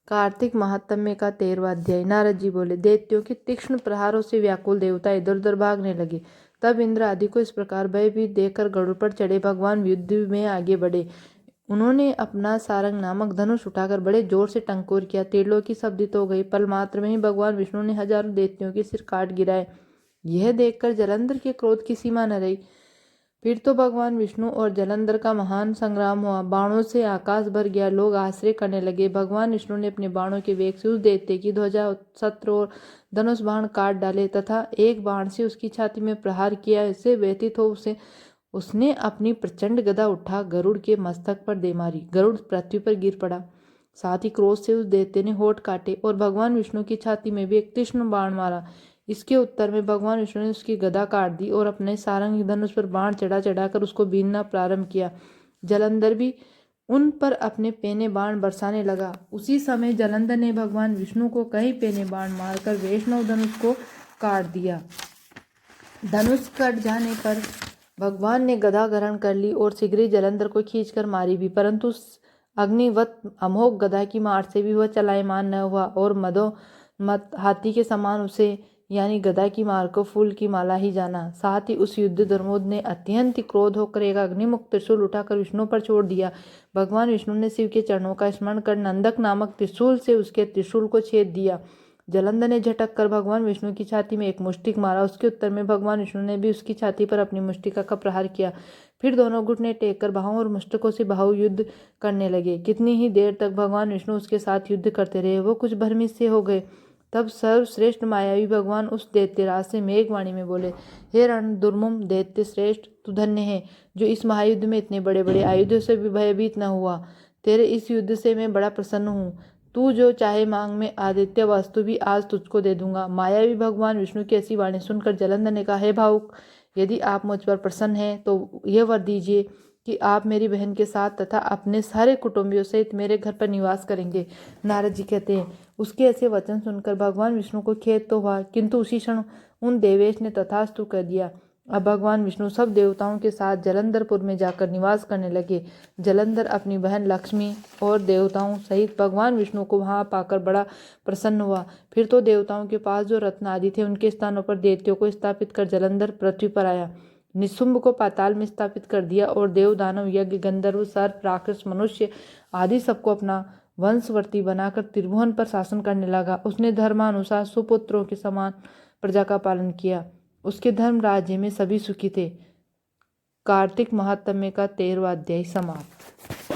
कार्तिक महात्म्य का 13वां अध्याय। नारद जी बोले, दैत्यों के तीक्ष्ण प्रहारों से व्याकुल देवता इधर उधर भागने लगे। तब इंद्र आदि को इस प्रकार भयभीत देखकर गरुड़ पर चढ़े भगवान युद्ध में आगे बढ़े। उन्होंने अपना सारंग नामक धनुष उठाकर बड़े जोर से टंकोर किया। त्रिलोकी शब्दित हो गई। पल मात्र में ही भगवान विष्णु ने हजारों दैत्यों के सिर काट गिराए। यह देखकर जलंधर के क्रोध की सीमा न रही। फिर तो भगवान विष्णु और जलंधर का महान संग्राम हुआ। बाणों से आकाश भर गया। लोग आश्रय करने लगे। भगवान विष्णु ने अपने बाणों के वेग से उस दैत्य की ध्वजा, छत्र और धनुष बाण काट डाले तथा एक बाण से उसकी छाती में प्रहार किया। इससे व्यथित हो उसने अपनी प्रचंड गदा उठा गरुड़ के मस्तक पर दे मारी। गरुड़ पृथ्वी पर गिर पड़ा। साथ ही क्रोध से उस दैत्य ने होठ काटे और भगवान विष्णु की छाती में भी एक तीक्ष्ण बाण मारा। इसके उत्तर में भगवान विष्णु ने उसकी गदा काट दी और अपने सारंग धनुष पर बाण चढ़ा चढ़ाकर उसको बीनना प्रारंभ किया। जलंधर भी उन पर अपने पेने बाण बरसाने लगा। उसी समय जलंधर ने भगवान विष्णु को कई पेने बाण मारकर वैष्णव धनुष को काट दिया। धनुष कट जाने पर भगवान ने गदा ग्रहण कर ली और शीघ्र ही जलंधर को खींचकर मारी भी, परंतु उस अग्निवत अमोघ गदा की मार से भी वह चलायमान न हुआ और मदोन्मत्त हाथी के समान उसे यानी गदा की मार को फूल की माला ही जाना। साथ ही उस युद्ध धर्मोध ने अत्यंत क्रोध होकर एक अग्निमुक्त त्रिशूल उठाकर विष्णु पर छोड़ दिया। भगवान विष्णु ने शिव के चरणों का स्मरण कर नंदक नामक त्रिशूल से उसके त्रिशूल को छेद दिया। जलंधर ने झटक कर भगवान विष्णु की छाती में एक मुष्टिक मारा। उसके उत्तर में भगवान विष्णु ने भी उसकी छाती पर अपनी मुष्टिका का प्रहार किया। फिर दोनों घुटने टेक कर बाहों और मुष्टकों से बाहु युद्ध करने लगे। कितनी ही देर तक भगवान विष्णु उसके साथ युद्ध करते रहे। वो कुछ भ्रमित से हो गए। तब सर्वश्रेष्ठ मायावी भगवान उस दैत्यराज से मेघवाणी में बोले, हे रण दुर्मम दैत्य श्रेष्ठ, तू धन्य है जो इस महायुद्ध में इतने बड़े बड़े आयुधों से भी भयभीत न हुआ। तेरे इस युद्ध से मैं बड़ा प्रसन्न हूँ। तू जो चाहे मांग, मैं आदित्य वस्तु भी आज तुझको दे दूंगा। मायावी भगवान विष्णु की ऐसी वाणी सुनकर जलंधर ने कहा, हे भावुक, यदि आप मुझ पर प्रसन्न हैं तो यह वर दीजिए कि आप मेरी बहन के साथ तथा अपने सारे कुटुंबियों सहित मेरे घर पर निवास करेंगे। नारद जी कहते हैं, उसके ऐसे वचन सुनकर भगवान विष्णु को खेद तो हुआ, किंतु उसी क्षण उन देवेश ने तथास्तु कर दिया। अब भगवान विष्णु सब देवताओं के साथ जलंधरपुर में जाकर निवास करने लगे। जलंधर अपनी बहन लक्ष्मी और देवताओं सहित भगवान विष्णु को वहां पाकर बड़ा प्रसन्न हुआ। फिर तो देवताओं के पास जो रत्न आदि थे उनके स्थानों पर दैत्यों को स्थापित कर जलंधर पृथ्वी पर आया। निशुंभ को पाताल में स्थापित कर दिया और देव दानव यज्ञ गंधर्व सर्प राक्षस मनुष्य आदि सबको अपना वंशवर्ती बनाकर त्रिभुवन पर शासन करने लगा। उसने धर्मानुसार सुपुत्रों के समान प्रजा का पालन किया। उसके धर्म राज्य में सभी सुखी थे। कार्तिक महात्म्य का 13वां अध्याय समाप्त।